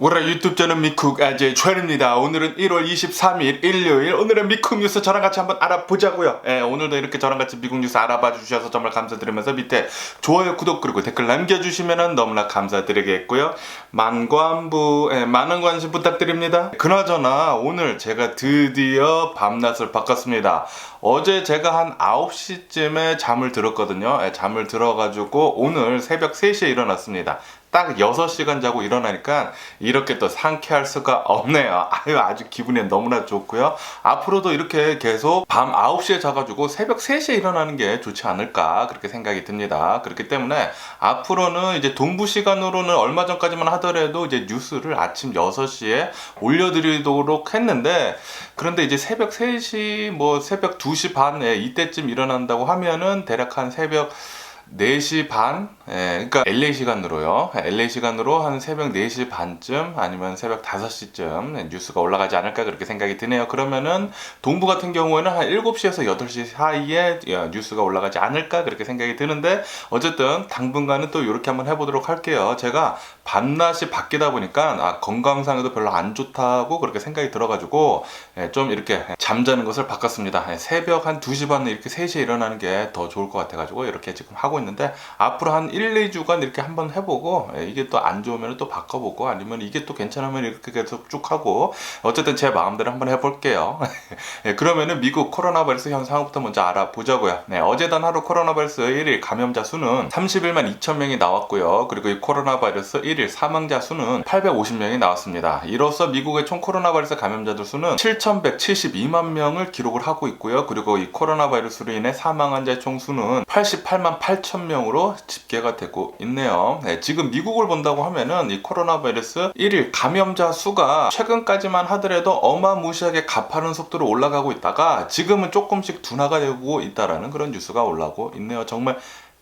오늘 유튜브 채널 미쿡 아재 최입니다. 오늘은 1월 23일 일요일. 오늘은 미쿡 뉴스 저랑 같이 한번 알아보자고요. 오늘도 이렇게 저랑 같이 미국 뉴스 알아봐 주셔서 정말 감사드리면서 밑에 좋아요, 구독 그리고 댓글 남겨주시면 너무나 감사드리겠고요. 많은 관심 부탁드립니다. 그나저나 오늘 제가 드디어 밤낮을 바꿨습니다. 어제 제가 한 9시쯤에 잠을 들었거든요. 잠을 들어가지고 오늘 새벽 3시에 일어났습니다. 딱 6시간 자고 일어나니까 이렇게 또 상쾌할 수가 없네요. 아주 기분이 너무나 좋고요. 앞으로도 이렇게 계속 밤 9시에 자가지고 새벽 3시에 일어나는 게 좋지 않을까 그렇게 생각이 듭니다. 그렇기 때문에 앞으로는 이제 동부 시간으로는 얼마 전까지만 하더라도 이제 뉴스를 아침 6시에 올려드리도록 했는데, 그런데 이제 새벽 3시 새벽 2시 반에 이때쯤 일어난다고 하면은 대략 한 새벽 4시 반? 그러니까 LA 시간으로요. LA 시간으로 한 새벽 4시 반쯤 아니면 새벽 5시쯤 뉴스가 올라가지 않을까 그렇게 생각이 드네요. 그러면은 동부 같은 경우에는 한 7시에서 8시 사이에 뉴스가 올라가지 않을까 그렇게 생각이 드는데, 어쨌든 당분간은 또 이렇게 한번 해보도록 할게요. 제가 밤낮이 바뀌다 보니까 건강상에도 별로 안 좋다고 그렇게 생각이 들어가지고 좀 이렇게 잠자는 것을 바꿨습니다. 새벽 한 2시 반에 이렇게 3시에 일어나는 게 더 좋을 것 같아가지고 이렇게 지금 하고 있는데, 앞으로 한 1, 2주간 이렇게 한번 해보고 이게 또 안 좋으면 또 바꿔보고 아니면 이게 또 괜찮으면 이렇게 계속 쭉 하고, 어쨌든 제 마음대로 한번 해볼게요. 그러면은 미국 코로나 바이러스 현상부터 먼저 알아보자고요. 어제 단 하루 코로나 바이러스 1일 감염자 수는 31만 2천 명이 나왔고요. 그리고 이 코로나 바이러스 1일 사망자 수는 850명이 나왔습니다. 이로써 미국의 총 코로나 바이러스 감염자들 수는 7,172만 명을 기록을 하고 있고요. 그리고 이 코로나 바이러스로 인해 사망한 자의 총 수는 88만 8천 명으로 집계가 되고 있네요. 지금 미국을 본다고 하면은 이 코로나 바이러스 1일 감염자 수가 최근까지만 하더라도 어마무시하게 가파른 속도로 올라가고 있다가 지금은 조금씩 둔화가 되고 있다라는 그런 뉴스가 올라오고 있네요. 정말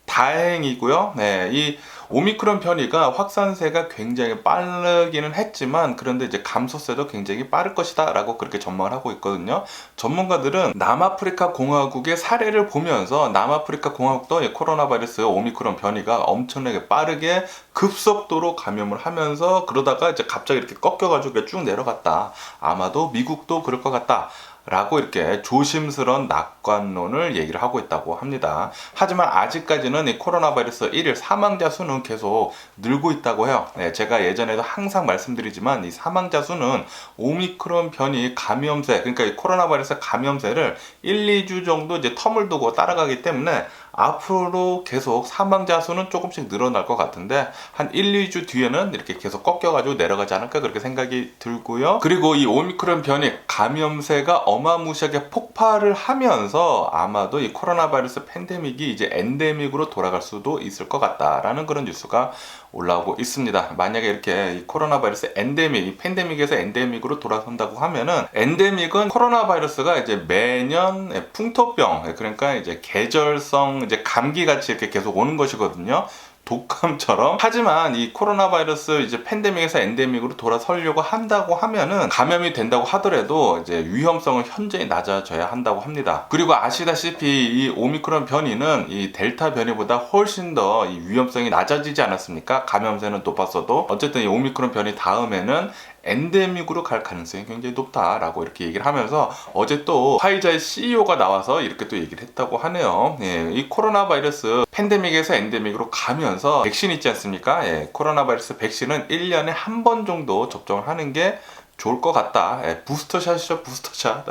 다행이고요. 이 오미크론 변이가 확산세가 굉장히 빠르기는 했지만, 그런데 이제 감소세도 굉장히 빠를 것이다 라고 그렇게 전망을 하고 있거든요. 전문가들은 남아프리카 공화국의 사례를 보면서 남아프리카 공화국도 코로나 바이러스 오미크론 변이가 엄청나게 빠르게 급속도로 감염을 하면서 그러다가 이제 갑자기 이렇게 꺾여가지고 쭉 내려갔다. 아마도 미국도 그럴 것 같다 라고 이렇게 조심스러운 낙관론을 얘기를 하고 있다고 합니다. 하지만 아직까지는 이 코로나 바이러스 1일 사망자 수는 계속 늘고 있다고 해요. 제가 예전에도 항상 말씀드리지만 이 사망자 수는 오미크론 변이 감염세, 그러니까 이 코로나 바이러스 감염세를 1, 2주 정도 이제 텀을 두고 따라가기 때문에 앞으로 계속 사망자 수는 조금씩 늘어날 것 같은데, 한 1, 2주 뒤에는 이렇게 계속 꺾여가지고 내려가지 않을까 그렇게 생각이 들고요. 그리고 이 오미크론 변이 감염세가 어마무시하게 폭발을 하면서 아마도 이 코로나 바이러스 팬데믹이 이제 엔데믹으로 돌아갈 수도 있을 것 같다라는 그런 뉴스가 올라오고 있습니다. 만약에 이렇게 이 코로나 바이러스 엔데믹, 이 팬데믹에서 엔데믹으로 돌아선다고 하면은, 엔데믹은 코로나 바이러스가 이제 매년 풍토병, 그러니까 이제 계절성 이제 감기 같이 이렇게 계속 오는 것이거든요. 독감처럼. 하지만 이 코로나 바이러스 이제 팬데믹에서 엔데믹으로 돌아서려고 한다고 하면은, 감염이 된다고 하더라도 이제 위험성은 현저히 낮아져야 한다고 합니다. 그리고 아시다시피 이 오미크론 변이는 이 델타 변이보다 훨씬 더 이 위험성이 낮아지지 않았습니까? 감염세는 높았어도. 어쨌든 이 오미크론 변이 다음에는 엔데믹으로 갈 가능성이 굉장히 높다라고 이렇게 얘기를 하면서, 어제 또 화이자의 CEO가 나와서 이렇게 또 얘기를 했다고 하네요. 이 코로나 바이러스 팬데믹에서 엔데믹으로 가면서 백신 있지 않습니까? 코로나 바이러스 백신은 1년에 한 번 정도 접종을 하는 게 좋을 것 같다. 부스터샷이죠, 부스터샷.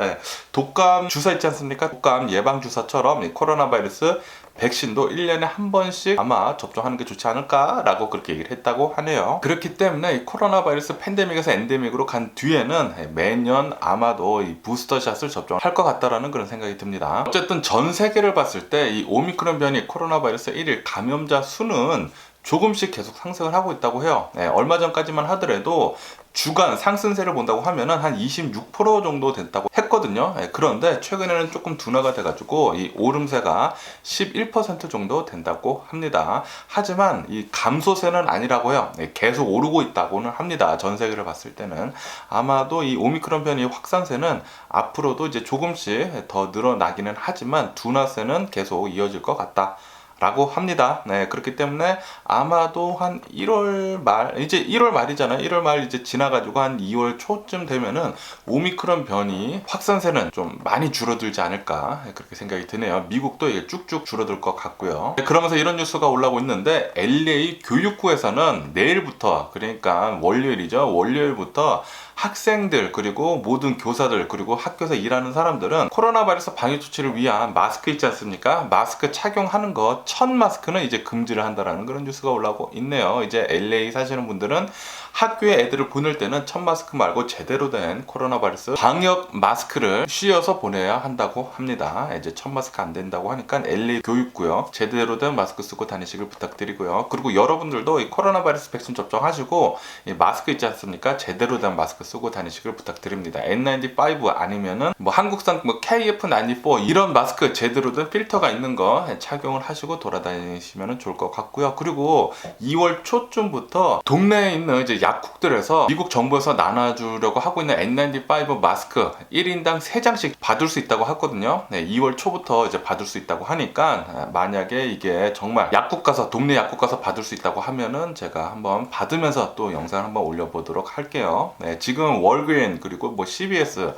독감 주사 있지 않습니까? 독감 예방주사처럼 이 코로나 바이러스 백신도 1년에 한 번씩 아마 접종하는 게 좋지 않을까라고 그렇게 얘기를 했다고 하네요. 그렇기 때문에 이 코로나 바이러스 팬데믹에서 엔데믹으로 간 뒤에는 매년 아마도 이 부스터샷을 접종할 것 같다라는 그런 생각이 듭니다. 어쨌든 전 세계를 봤을 때 이 오미크론 변이 코로나 바이러스 1일 감염자 수는 조금씩 계속 상승을 하고 있다고 해요. 얼마 전까지만 하더라도 주간 상승세를 본다고 하면은 한 26% 정도 됐다고 했거든요. 그런데 최근에는 조금 둔화가 돼가지고 이 오름세가 11% 정도 된다고 합니다. 하지만 이 감소세는 아니라고 해요. 계속 오르고 있다고는 합니다. 전 세계를 봤을 때는. 아마도 이 오미크론 변이 확산세는 앞으로도 이제 조금씩 더 늘어나기는 하지만 둔화세는 계속 이어질 것 같다 라고 합니다. 네, 그렇기 때문에 아마도 한 1월 말, 이제 1월 말이잖아요. 1월 말 이제 지나가지고 한 2월 초쯤 되면은 오미크론 변이 확산세는 좀 많이 줄어들지 않을까 그렇게 생각이 드네요. 미국도 이게 쭉쭉 줄어들 것 같고요. 네, 그러면서 이런 뉴스가 올라오고 있는데 LA 교육부에서는 내일부터, 그러니까 월요일이죠. 월요일부터 학생들 그리고 모든 교사들 그리고 학교에서 일하는 사람들은 코로나 바이러스 방역 조치를 위한 마스크 있지 않습니까? 마스크 착용하는 거 첫 마스크는 이제 금지를 한다라는 그런 뉴스가 올라오고 있네요. 이제 LA 사시는 분들은 학교에 애들을 보낼 때는 첫 마스크 말고 제대로 된 코로나 바이러스 방역 마스크를 씌워서 보내야 한다고 합니다. 이제 첫 마스크 안 된다고 하니까 LA 교육고요. 제대로 된 마스크 쓰고 다니시길 부탁드리고요. 그리고 여러분들도 이 코로나 바이러스 백신 접종하시고 이 마스크 있지 않습니까? 제대로 된 마스크 쓰고 다니시길 부탁드립니다. N95 아니면은 뭐 한국산 뭐 KF94 이런 마스크 제대로 된 필터가 있는 거 착용을 하시고 돌아다니시면 좋을 것 같고요. 그리고 2월 초쯤부터 동네에 있는 이제 약국들에서 미국 정부에서 나눠주려고 하고 있는 N95 마스크 1인당 3장씩 받을 수 있다고 하거든요. 네, 2월 초부터 이제 받을 수 있다고 하니까 만약에 이게 정말 약국 가서, 동네 약국 가서 받을 수 있다고 하면은 제가 한번 받으면서 또 영상 한번 올려보도록 할게요. 네, 지금 월그린 그리고 뭐 CVS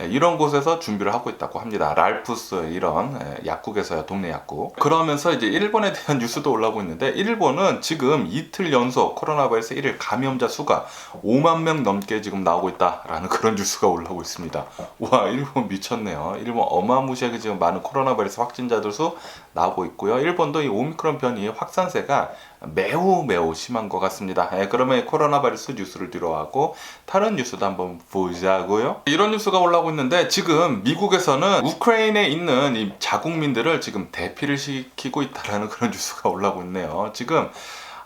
이런 곳에서 준비를 하고 있다고 합니다. 랄프스 이런 약국에서요, 동네 약국. 그러면서 이제 일본에 대한 뉴스도 올라오고 있는데, 일본은 지금 이틀 연속 코로나 바이러스 1일 감염자 수가 5만 명 넘게 지금 나오고 있다라는 그런 뉴스가 올라오고 있습니다. 와, 일본 미쳤네요. 일본 어마무시하게 지금 많은 코로나 바이러스 확진자들 수 나오고 있고요. 일본도 이 오미크론 변이 확산세가 매우 심한 것 같습니다. 그러면 코로나 바이러스 뉴스를 뒤로하고 다른 뉴스도 한번 보자고요. 이런 뉴스가 올라오고 있는데, 지금 미국에서는 우크라이나에 있는 이 자국민들을 지금 대피를 시키고 있다라는 그런 뉴스가 올라오고 있네요. 지금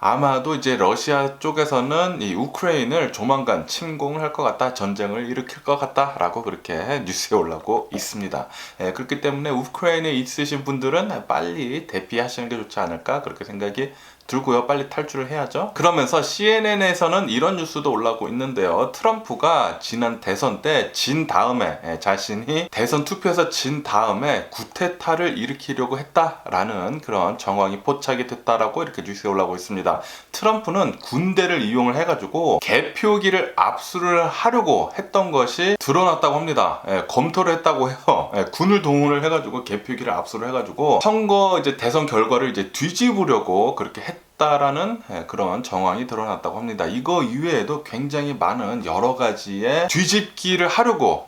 아마도 이제 러시아 쪽에서는 이 우크라이나를 조만간 침공을 할 것 같다, 전쟁을 일으킬 것 같다라고 그렇게 뉴스에 올라오고 있습니다. 그렇기 때문에 우크라이나에 있으신 분들은 빨리 대피하시는 게 좋지 않을까 그렇게 생각이 들고요. 빨리 탈출을 해야죠. 그러면서 CNN에서는 이런 뉴스도 올라오고 있는데요. 트럼프가 지난 대선 때 진 다음에, 자신이 대선 투표에서 진 다음에 구테타를 일으키려고 했다라는 그런 정황이 포착이 됐다라고 이렇게 뉴스에 올라오고 있습니다. 트럼프는 군대를 이용을 해가지고 개표기를 압수를 하려고 했던 것이 드러났다고 합니다. 검토를 했다고 해요. 군을 동원을 해가지고 개표기를 압수를 해가지고 선거 이제 대선 결과를 이제 뒤집으려고 그렇게 했다라는 그런 정황이 드러났다고 합니다. 이거 이외에도 굉장히 많은 여러 가지의 뒤집기를 하려고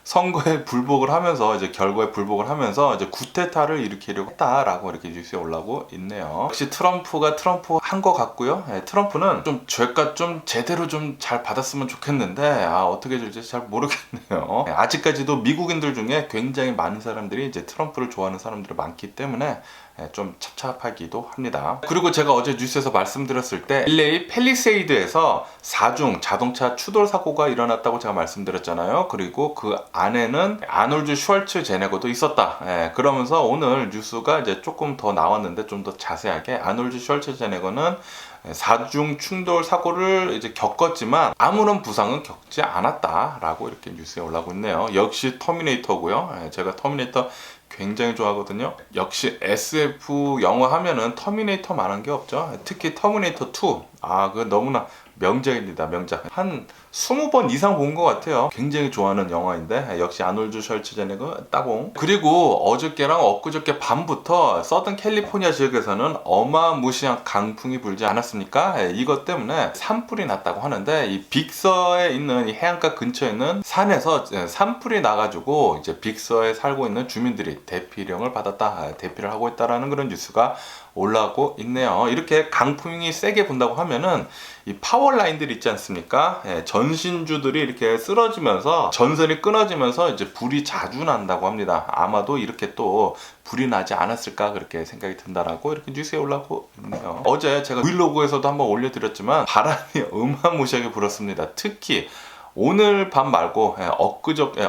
선거에 불복을 하면서, 이제 결과에 불복을 하면서 이제 구테타를 일으키려고 했다라고 이렇게 뉴스에 올라오고 있네요. 역시 트럼프가 트럼프 한 것 같고요. 트럼프는 좀 죄가 좀 제대로 좀 잘 받았으면 좋겠는데 어떻게 될지 잘 모르겠네요. 아직까지도 미국인들 중에 굉장히 많은 사람들이 이제 트럼프를 좋아하는 사람들이 많기 때문에 좀 찹찹하기도 합니다. 그리고 제가 어제 뉴스에서 말씀드렸을 때 LA 팰리세이드에서 4중 자동차 추돌 사고가 일어났다고 제가 말씀드렸잖아요. 그리고 그 안에는 아놀드 슈왈츠제네거도 있었다. 그러면서 오늘 뉴스가 이제 조금 더 나왔는데, 좀 더 자세하게 아놀드 슈왈츠제네거는 4중 충돌 사고를 이제 겪었지만 아무런 부상은 겪지 않았다라고 이렇게 뉴스에 올라오고 있네요. 역시 터미네이터고요. 제가 터미네이터 굉장히 좋아하거든요. 역시 SF 영화 하면은 터미네이터만한 게 없죠. 특히 터미네이터 2. 그 너무나 명작입니다. 명작. 한 20번 이상 본 것 같아요. 굉장히 좋아하는 영화인데 역시 아놀드 슈왈츠제네거 따봉. 그리고 어저께랑 엊그저께 밤부터 서든 캘리포니아 지역에서는 어마무시한 강풍이 불지 않았습니까? 이것 때문에 산불이 났다고 하는데, 이 빅서에 있는 이 해안가 근처에 있는 산에서 산불이 나가지고 이제 빅서에 살고 있는 주민들이 대피령을 받았다, 대피를 하고 있다라는 그런 뉴스가 올라오고 있네요. 이렇게 강풍이 세게 분다고 하면은 이 파워라인들 있지 않습니까? 전신주들이 이렇게 쓰러지면서 전선이 끊어지면서 이제 불이 자주 난다고 합니다. 아마도 이렇게 또 불이 나지 않았을까 그렇게 생각이 든다라고 이렇게 뉴스에 올라오고 있네요. 어제 제가 브이로그에서도 한번 올려드렸지만 바람이 어마무시하게 불었습니다. 특히 오늘 밤 말고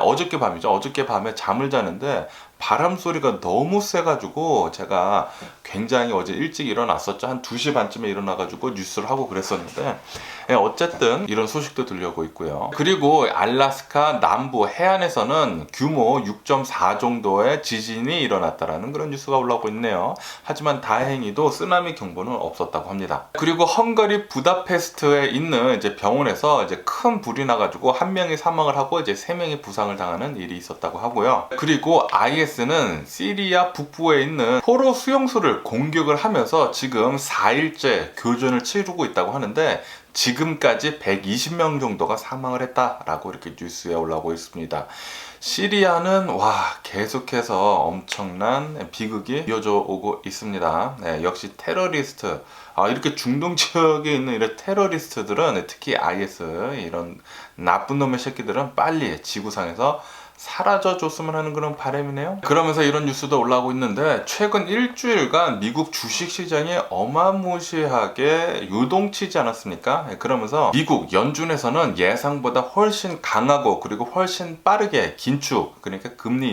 어저께 밤이죠. 어저께 밤에 잠을 자는데 바람 소리가 너무 세가지고 제가 굉장히 어제 일찍 일어났었죠. 한 2시 반쯤에 일어나가지고 뉴스를 하고 그랬었는데, 어쨌든 이런 소식도 들려오고 있고요. 그리고 알래스카 남부 해안에서는 규모 6.4 정도의 지진이 일어났다라는 그런 뉴스가 올라오고 있네요. 하지만 다행히도 쓰나미 경보는 없었다고 합니다. 그리고 헝가리 부다페스트에 있는 이제 병원에서 이제 큰 불이 나가지고 1명이 사망을 하고 이제 3명이 부상을 당하는 일이 있었다고 하고요. 그리고 IS는 시리아 북부에 있는 포로 수용소를 공격을 하면서 지금 4일째 교전을 치르고 있다고 하는데, 지금까지 120명 정도가 사망을 했다라고 이렇게 뉴스에 올라오고 있습니다. 시리아는 계속해서 엄청난 비극이 이어져 오고 있습니다. 역시 테러리스트, 이렇게 중동 지역에 있는 이런 테러리스트들은, 특히 IS 이런 나쁜 놈의 새끼들은 빨리 지구상에서 사라져 줬으면 하는 그런 바람이네요. 그러면서 이런 뉴스도 올라오고 있는데, 최근 일주일간 미국 주식시장이 어마무시하게 요동치지 않았습니까? 그러면서 미국 연준에서는 예상보다 훨씬 강하고 그리고 훨씬 빠르게 긴축, 그러니까 금리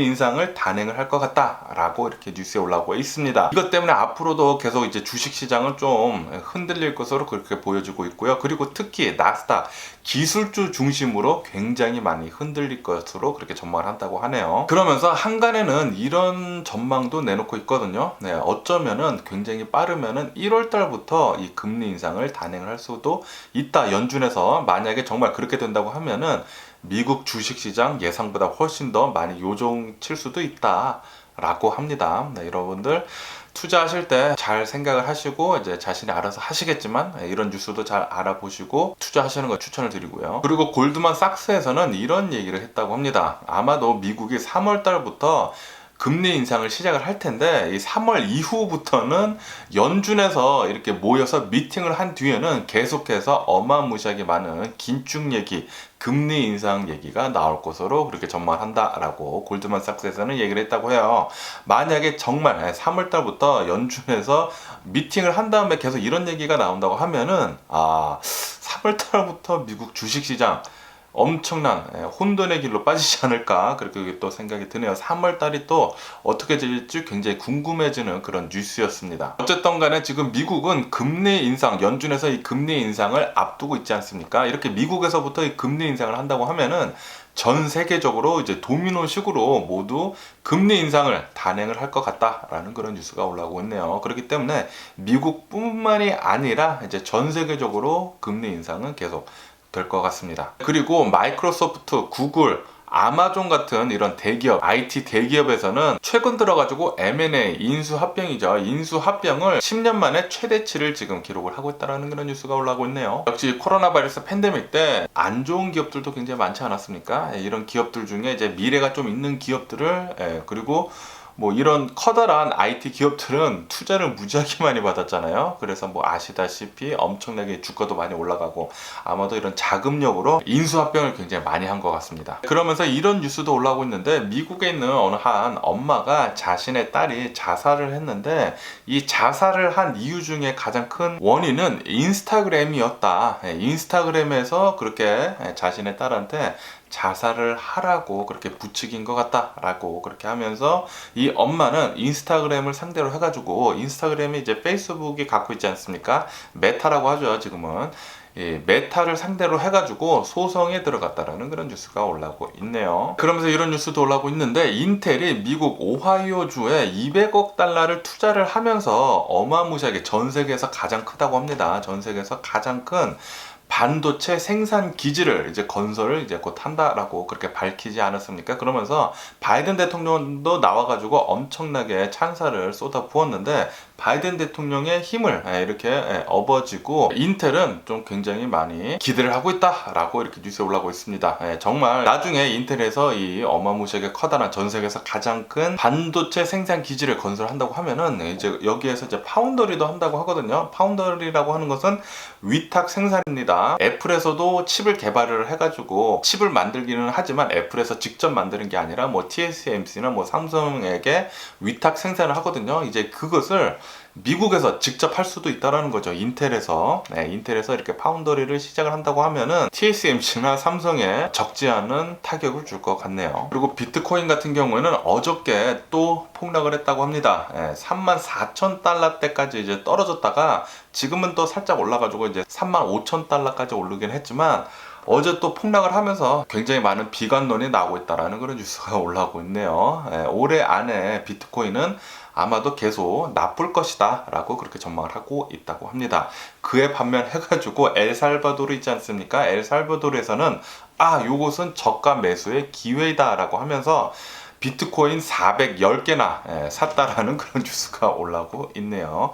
인상을 단행을 할 것 같다라고 이렇게 뉴스에 올라오고 있습니다. 이것 때문에 앞으로도 계속 이제 주식시장은 좀 흔들릴 것으로 그렇게 보여지고 있고요. 그리고 특히 나스닥 기술주 중심으로 굉장히 많이 흔들릴 것으로 그렇게 전망을 한다고 하네요. 그러면서 한간에는 이런 전망도 내놓고 있거든요. 어쩌면은 굉장히 빠르면은 1월 달부터 이 금리 인상을 단행을 할 수도 있다. 연준에서 만약에 정말 그렇게 된다고 하면은 미국 주식시장 예상보다 훨씬 더 많이 요동칠 수도 있다 라고 합니다. 여러분들 투자하실 때 잘 생각을 하시고 이제 자신이 알아서 하시겠지만, 이런 뉴스도 잘 알아보시고 투자하시는 걸 추천을 드리고요. 그리고 골드만삭스에서는 이런 얘기를 했다고 합니다. 아마도 미국이 3월 달부터 금리 인상을 시작을 할 텐데, 이 3월 이후부터는 연준에서 이렇게 모여서 미팅을 한 뒤에는 계속해서 어마무시하게 많은 긴축 얘기, 금리 인상 얘기가 나올 것으로 그렇게 전망한다라고 골드만삭스에서는 얘기를 했다고 해요. 만약에 정말 3월 달부터 연준에서 미팅을 한 다음에 계속 이런 얘기가 나온다고 하면은 3월 달부터 미국 주식시장 엄청난 혼돈의 길로 빠지지 않을까, 그렇게 또 생각이 드네요. 3월 달이 또 어떻게 될지 굉장히 궁금해지는 그런 뉴스였습니다. 어쨌든 간에 지금 미국은 금리 인상, 연준에서 이 금리 인상을 앞두고 있지 않습니까? 이렇게 미국에서부터 이 금리 인상을 한다고 하면은 전 세계적으로 이제 도미노식으로 모두 금리 인상을 단행을 할 것 같다라는 그런 뉴스가 올라오고 있네요. 그렇기 때문에 미국뿐만이 아니라 이제 전 세계적으로 금리 인상은 계속 될 것 같습니다. 그리고 마이크로소프트, 구글, 아마존 같은 이런 대기업, IT 대기업에서는 최근 들어가지고 M&A, 인수합병이죠. 인수합병을 10년 만에 최대치를 지금 기록을 하고 있다는 그런 뉴스가 올라오고 있네요. 역시 코로나 바이러스 팬데믹 때 안 좋은 기업들도 굉장히 많지 않았습니까? 이런 기업들 중에 이제 미래가 좀 있는 기업들을, 그리고 뭐 이런 커다란 IT 기업들은 투자를 무지하게 많이 받았잖아요. 그래서 뭐 아시다시피 엄청나게 주가도 많이 올라가고, 아마도 이런 자금력으로 인수합병을 굉장히 많이 한 것 같습니다. 그러면서 이런 뉴스도 올라오고 있는데, 미국에 있는 어느 한 엄마가 자신의 딸이 자살을 했는데, 이 자살을 한 이유 중에 가장 큰 원인은 인스타그램이었다. 인스타그램에서 그렇게 자신의 딸한테 자살을 하라고 그렇게 부추긴 것 같다라고 그렇게 하면서, 이 엄마는 인스타그램을 상대로 해가지고, 인스타그램이 이제 페이스북이 갖고 있지 않습니까? 메타라고 하죠, 지금은. 메타를 상대로 해가지고 소송에 들어갔다라는 그런 뉴스가 올라오고 있네요. 그러면서 이런 뉴스도 올라오고 있는데, 인텔이 미국 오하이오주에 200억 달러를 투자를 하면서 어마무시하게 전 세계에서 가장 크다고 합니다. 전 세계에서 가장 큰 반도체 생산 기지를 이제 건설을 이제 곧 한다라고 그렇게 밝히지 않았습니까? 그러면서 바이든 대통령도 나와가지고 엄청나게 찬사를 쏟아 부었는데, 바이든 대통령의 힘을 이렇게 업어지고, 인텔은 좀 굉장히 많이 기대를 하고 있다라고 이렇게 뉴스에 올라오고 있습니다. 정말 나중에 인텔에서 이 어마무시하게 커다란 전 세계에서 가장 큰 반도체 생산 기지를 건설한다고 하면은, 이제 여기에서 이제 파운더리도 한다고 하거든요. 파운더리라고 하는 것은 위탁 생산입니다. 애플에서도 칩을 개발을 해가지고 칩을 만들기는 하지만 애플에서 직접 만드는 게 아니라 뭐 TSMC나 뭐 삼성에게 위탁 생산을 하거든요. 이제 그것을 미국에서 직접 할 수도 있다라는 거죠. 인텔에서. 네, 인텔에서 이렇게 파운더리를 시작을 한다고 하면은 TSMC나 삼성에 적지 않은 타격을 줄 것 같네요. 그리고 비트코인 같은 경우에는 어저께 또 폭락을 했다고 합니다. 34,000달러대까지 이제 떨어졌다가 지금은 또 살짝 올라가지고 이제 35,000달러까지 오르긴 했지만 어제 또 폭락을 하면서 굉장히 많은 비관론이 나오고 있다라는 그런 뉴스가 올라오고 있네요. 올해 안에 비트코인은 아마도 계속 나쁠 것이다 라고 그렇게 전망을 하고 있다고 합니다. 그에 반면 해가지고 엘살바도르 있지 않습니까? 엘살바도르에서는 요것은 저가 매수의 기회이다 라고 하면서 비트코인 410개나 샀다라는 그런 뉴스가 올라오고 있네요.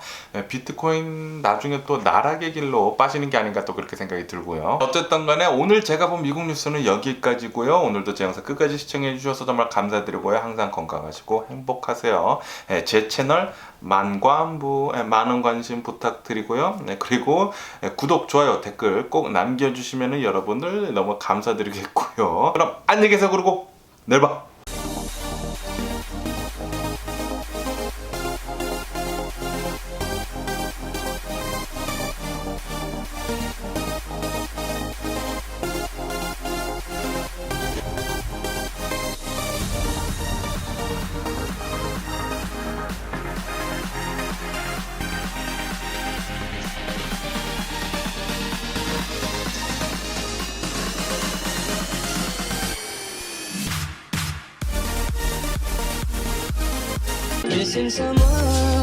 비트코인 나중에 또 나락의 길로 빠지는 게 아닌가 또 그렇게 생각이 들고요. 어쨌든 간에 오늘 제가 본 미국 뉴스는 여기까지고요. 오늘도 제 영상 끝까지 시청해 주셔서 정말 감사드리고요. 항상 건강하시고 행복하세요. 제 채널 만관부 많은 관심 부탁드리고요. 그리고 구독, 좋아요, 댓글 꼭 남겨주시면 여러분들 너무 감사드리겠고요. 그럼 안녕히 계세요. 그리고 내일 봐. Missing someone